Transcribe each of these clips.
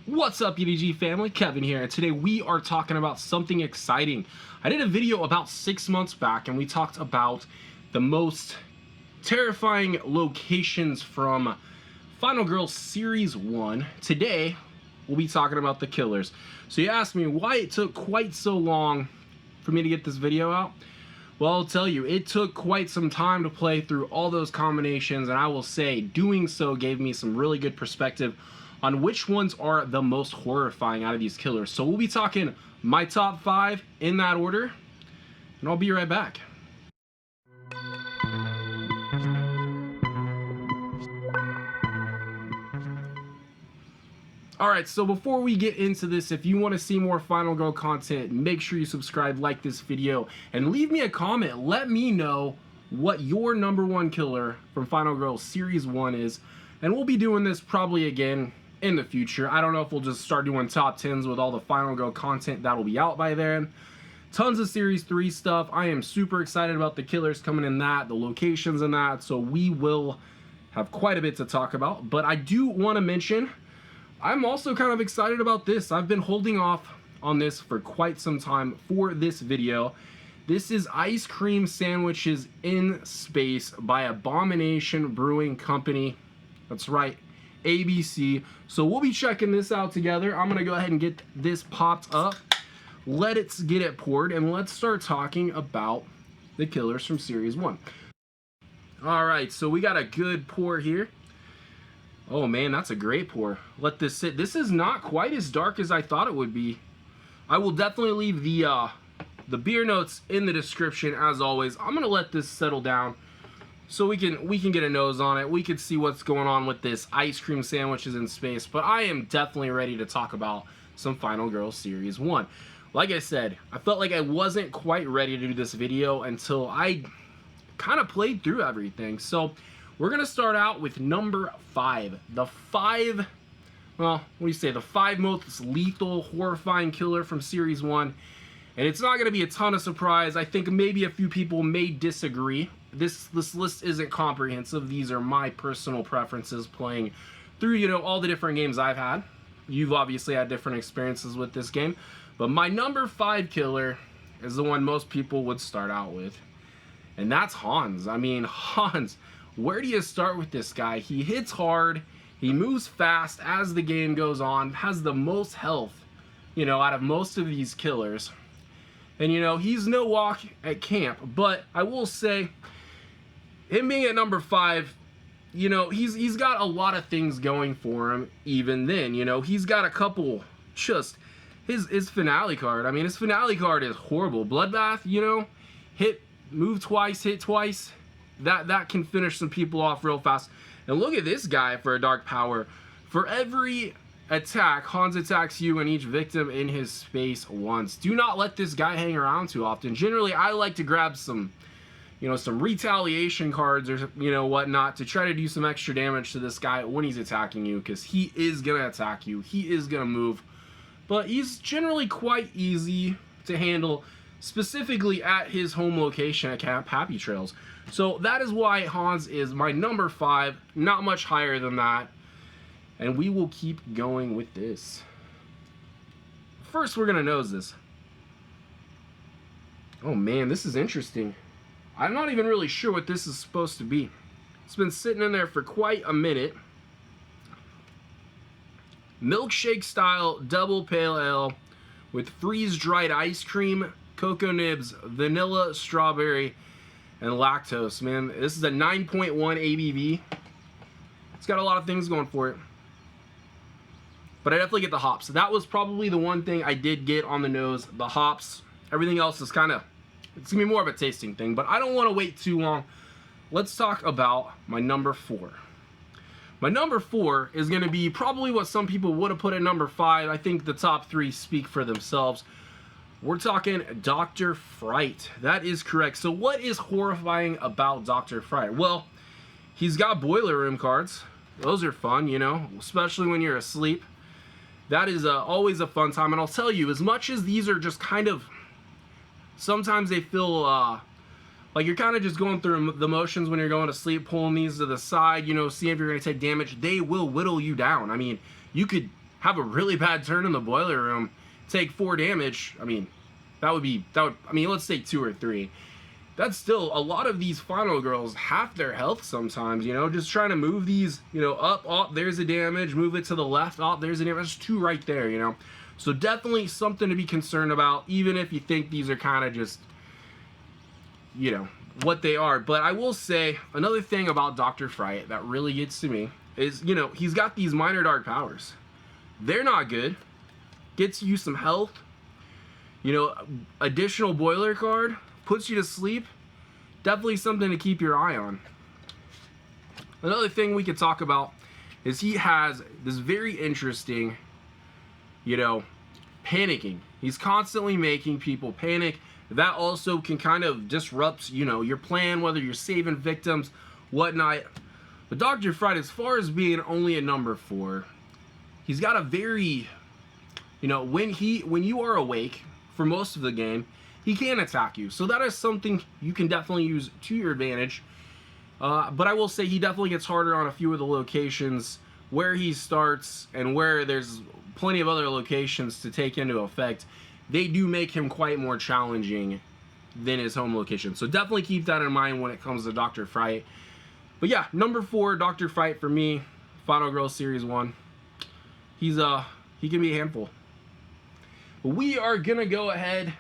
What's up, E.D.G family? Kevin here, and today we are talking about something exciting. I did a video about 6 months back and we talked about the most terrifying locations from Final Girl Series 1. Today, we'll be talking about the killers. So you asked me why it took quite so long for me to get this video out. Well, I'll tell you, it took quite some time to play through all those combinations, and I will say doing so gave me some really good perspective on which ones are the most horrifying out of these killers. So we'll be talking my top 5 in that order, and I'll be right back. Alright, so before we get into this, if you want to see more Final Girl content, make sure you subscribe, like this video, and leave me a comment. Let me know what your #1 killer from Final Girl Series 1 is, and we'll be doing this probably again in the future. I don't know if we'll just start doing top 10s with all the Final Girl content that'll be out by then. Tons of Series 3 stuff. I am super excited about the killers coming in that, the locations in that, so we will have quite a bit to talk about. But I do want to mention, I'm also kind of excited about this. I've been holding off on this for quite some time for this video. This is Ice Cream Sandwiches in Space by Abomination Brewing Company. That's right, ABC. So we'll be checking this out together. I'm gonna go ahead and get this popped up. Let's get it poured and let's start talking about the killers from Series 1. Alright, so we got a good pour here. Oh man, that's a great pour. Let this sit. This is not quite as dark as I thought it would be. I will definitely leave the beer notes in the description as always. I'm gonna let this settle down so we can get a nose on it. We can see what's going on with this Ice Cream Sandwiches in Space. But I am definitely ready to talk about some Final Girl Series 1. Like I said, I felt like I wasn't quite ready to do this video until I kind of played through everything. So we're gonna start out with number 5. The 5, well, what do you say? The 5 most lethal, horrifying killer from Series 1. And it's not gonna be a ton of surprise. I think maybe a few people may disagree. This list isn't comprehensive. These are my personal preferences playing through, you know, all the different games I've had. You've obviously had different experiences with this game. But my number 5 killer is the one most people would start out with. And that's Hans. I mean, Hans, where do you start with this guy? He hits hard, he moves fast as the game goes on, has the most health, you know, out of most of these killers. And you know, he's no walk at camp, but I will say, him being at number 5, you know, he's got a lot of things going for him even then. You know, he's got a couple, just his finale card. I mean, his finale card is horrible. Bloodbath, you know, move twice, hit twice. That can finish some people off real fast. And look at this guy for a dark power. For every attack, Hans attacks you and each victim in his space once. Do not let this guy hang around too often. Generally, I like to grab some, you know, some retaliation cards or, you know, whatnot to try to do some extra damage to this guy when he's attacking you, because he is gonna attack you. He is gonna move. But he's generally quite easy to handle, specifically at his home location at Camp Happy Trails. So that is why Hans is my number 5, not much higher than that. And we will keep going with this. First, we're gonna nose this. Oh man, this is interesting. I'm not even really sure what this is supposed to be. It's been sitting in there for quite a minute. Milkshake style double pale ale with freeze-dried ice cream, cocoa nibs, vanilla, strawberry, and lactose. Man, this is a 9.1 ABV. It's got a lot of things going for it. But I definitely get the hops. So that was probably the one thing I did get on the nose, the hops. Everything else is kind of, it's gonna be more of a tasting thing, but I don't want to wait too long. Let's talk about my number 4. My number 4 is gonna be probably what some people would have put at number 5. I think the top 3 speak for themselves. We're talking Dr. Fright. That is correct. So what is horrifying about Dr. Fright? Well, he's got boiler room cards. Those are fun, you know, especially when you're asleep. That is always a fun time. And I'll tell you, as much as these are just kind of, sometimes they feel like you're kind of just going through the motions when you're going to sleep, pulling these to the side, you know, seeing if you're going to take damage. They will whittle you down. I mean, you could have a really bad turn in the boiler room, take 4 damage. I mean, I mean, let's say 2 or 3. That's still a lot of these final girls, half their health sometimes, you know, just trying to move these, you know, up, oh, there's a damage, move it to the left, oh, there's a damage. That's 2 right there, you know. So definitely something to be concerned about, even if you think these are kind of just, you know, what they are. But I will say, another thing about Dr. Fright that really gets to me is, you know, he's got these minor dark powers. They're not good. Gets you some health. You know, additional boiler card, puts you to sleep. Definitely something to keep your eye on. Another thing we could talk about is he has this very interesting, you know, panicking. He's constantly making people panic. That also can kind of disrupt, you know, your plan, whether you're saving victims, whatnot. But Dr. Fright, as far as being only a number 4, he's got a very, you know, when you are awake for most of the game, he can attack you. So that is something you can definitely use to your advantage. But I will say he definitely gets harder on a few of the locations where he starts and where there's plenty of other locations to take into effect. They do make him quite more challenging than his home location. So definitely keep that in mind when it comes to Dr. Fright. But yeah, number 4, Dr. Fright for me, Final Girl Series 1. He can be a handful. But we are gonna go ahead,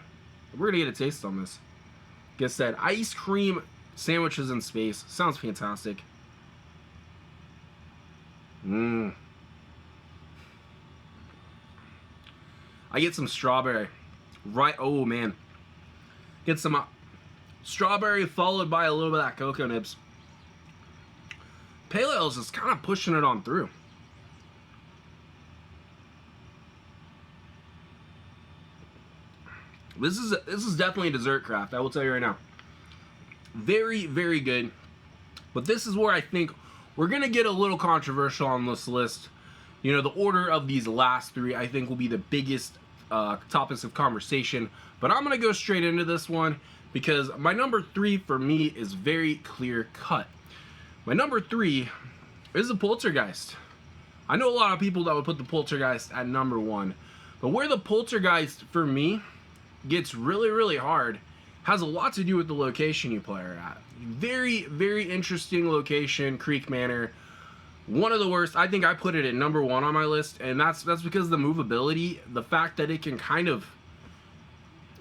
we're gonna get a taste on this. Like I said, ice cream sandwiches in space. Sounds fantastic. I get some strawberry. Right, oh man. Get some strawberry followed by a little bit of that cocoa nibs. Pale Ale is just kind of pushing it on through. This is definitely a dessert craft, I will tell you right now. Very, very good. But this is where I think we're going to get a little controversial on this list. You know, the order of these last 3, I think, will be the biggest topics of conversation. But I'm going to go straight into this one because my number 3 for me is very clear cut. My number 3 is the Poltergeist. I know a lot of people that would put the Poltergeist at number 1. But where the Poltergeist, for me, gets really, really hard has a lot to do with the location you play at. Very, very interesting location, Creek Manor. One of the worst. I think I put it at number 1 on my list, and that's because of the movability, the fact that it can kind of,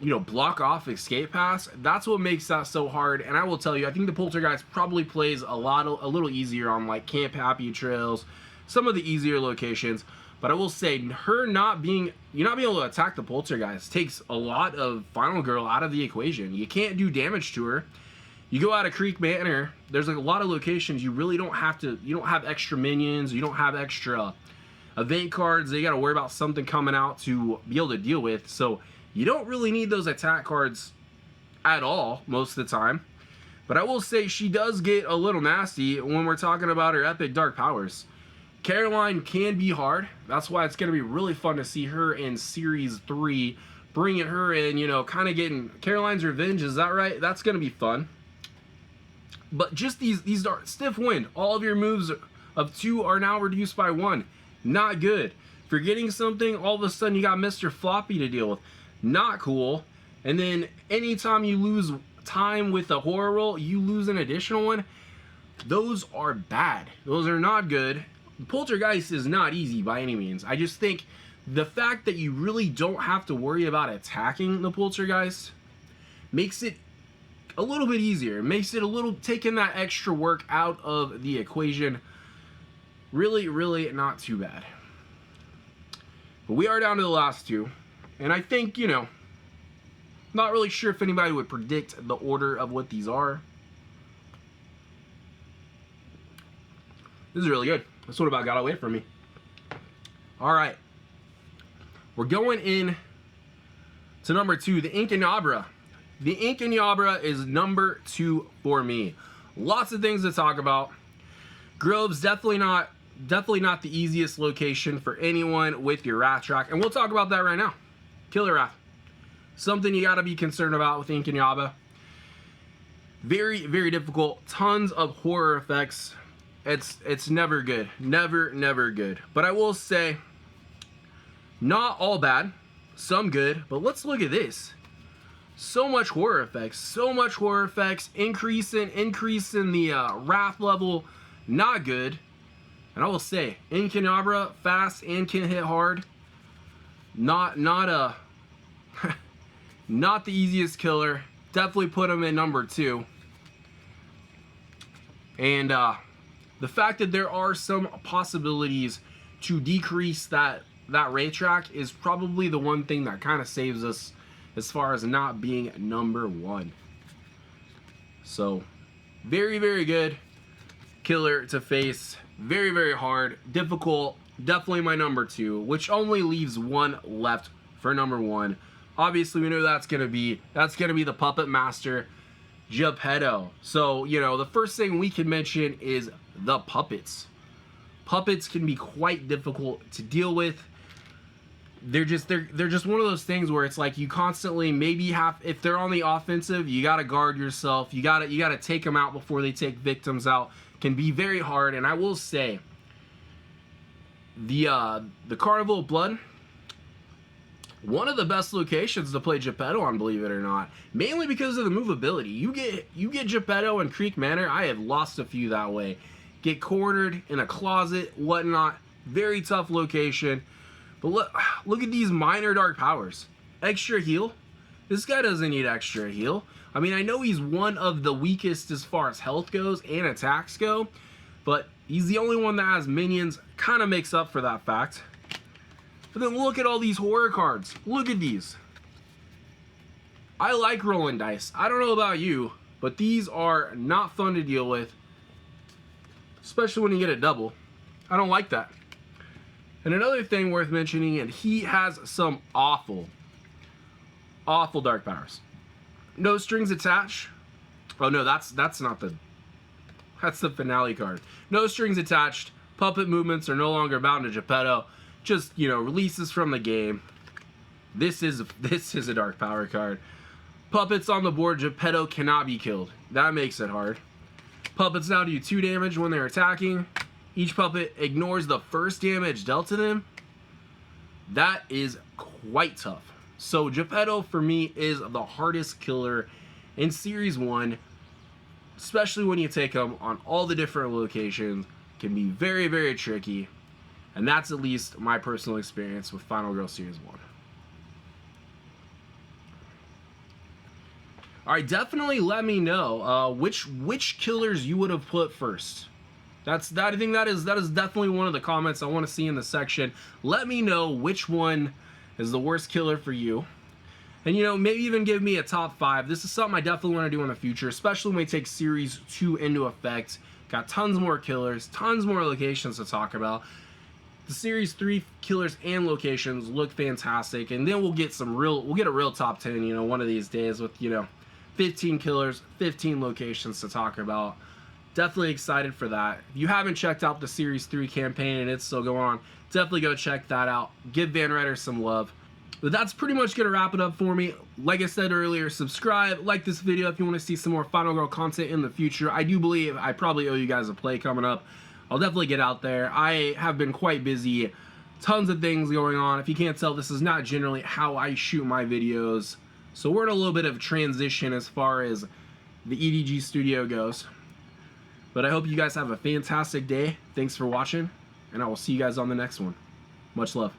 you know, block off escape paths. That's what makes that so hard. And I will tell you, I think the Poltergeist probably plays a little easier on like Camp Happy Trails, some of the easier locations. But I will say, her not being able to attack the Poltergeist takes a lot of Final Girl out of the equation. You can't do damage to her. You go out of Creek Manor, there's like a lot of locations you really don't have to, you don't have extra minions, you don't have extra event cards that you got to worry about something coming out to be able to deal with. So you don't really need those attack cards at all most of the time. But I will say she does get a little nasty when we're talking about her epic dark powers. Caroline can be hard. That's why it's going to be really fun to see her in Series 3. Bringing her in, you know, kind of getting Caroline's revenge. Is that right? That's going to be fun. But just these are stiff wind. All of your moves of 2 are now reduced by 1. Not good. Forgetting something, all of a sudden you got Mr. Floppy to deal with. Not cool. And then anytime you lose time with a horror roll, you lose an additional one. Those are bad. Those are not good. Poltergeist is not easy by any means. I just think the fact that you really don't have to worry about attacking the Poltergeist makes it a little bit easier. It makes it a little, taking that extra work out of the equation. Really, really not too bad. But we are down to the last 2. And I think, you know, not really sure if anybody would predict the order of what these are. This is really good. This one about got away from me. All right. We're going in to number 2, the Inkanyamba. The Inkanyamba is number 2 for me. Lots of things to talk about. Grove's definitely not the easiest location for anyone with your Wrath track. And we'll talk about that right now. Killer Wrath. Something you got to be concerned about with Inkanyamba. Very, very difficult. Tons of horror effects. It's never good. Never good. But I will say, Not all bad, some good, but let's look at this. So much horror effects, increase in the wrath level, not good. And I will say, Inkanyamba, fast and can hit hard. Not the easiest killer. Definitely put him in number 2. And the fact that there are some possibilities to decrease that racetrack is probably the one thing that kind of saves us as far as not being number 1. So, very, very good killer to face. Very, very hard. Difficult. Definitely my number 2, which only leaves one left for number 1. Obviously, we know that's gonna be the Puppet Master, Geppetto. So, you know, the first thing we can mention is the puppets. Puppets can be quite difficult to deal with. They're just one of those things where it's like you constantly maybe have, if they're on the offensive, you gotta guard yourself. You gotta take them out before they take victims out. Can be very hard. And I will say, the Carnival of Blood, one of the best locations to play Geppetto on, believe it or not. Mainly because of the movability. You get Geppetto in Creek Manor. I have lost a few that way. Get cornered in a closet, whatnot. Very tough location. But look at these minor dark powers. Extra heal. This guy doesn't need extra heal. I mean, I know he's one of the weakest as far as health goes and attacks go, but he's the only one that has minions. Kind of makes up for that fact. But then look at all these horror cards. Look at these. I like rolling dice. I don't know about you, but these are not fun to deal with, especially when you get a double. I don't like that. And another thing worth mentioning, and he has some awful dark powers. No strings attached. Oh no, that's not the, that's the finale card. No strings attached. Puppet movements are no longer bound to Geppetto. Just, you know, releases from the game. This is a dark power card. Puppets on the board. Geppetto cannot be killed. That makes it hard. Puppets now do 2 damage when they're attacking. Each puppet ignores the first damage dealt to them. That is quite tough. So Geppetto for me is the hardest killer in Series 1, especially when you take him on all the different locations. Can be very, very tricky. And that's at least my personal experience with Final Girl Series 1. Alright, definitely let me know which killers you would have put first. I think that is definitely one of the comments I want to see in the section. Let me know which one is the worst killer for you. And, you know, maybe even give me a top 5. This is something I definitely want to do in the future, especially when we take Series 2 into effect. Got tons more killers, tons more locations to talk about. The Series 3 killers and locations look fantastic, and then we'll get a real top 10, you know, one of these days with, you know, 15 killers, 15 locations to talk about. Definitely excited for that. If you haven't checked out the Series 3 campaign and it's still going on, definitely go check that out. Give Van Ryder some love. But that's pretty much going to wrap it up for me. Like I said earlier, subscribe, like this video if you want to see some more Final Girl content in the future. I do believe I probably owe you guys a play coming up. I'll definitely get out there. I have been quite busy. Tons of things going on. If you can't tell, this is not generally how I shoot my videos. So we're in a little bit of transition as far as the E.D.G studio goes. But I hope you guys have a fantastic day. Thanks for watching, and I will see you guys on the next one. Much love.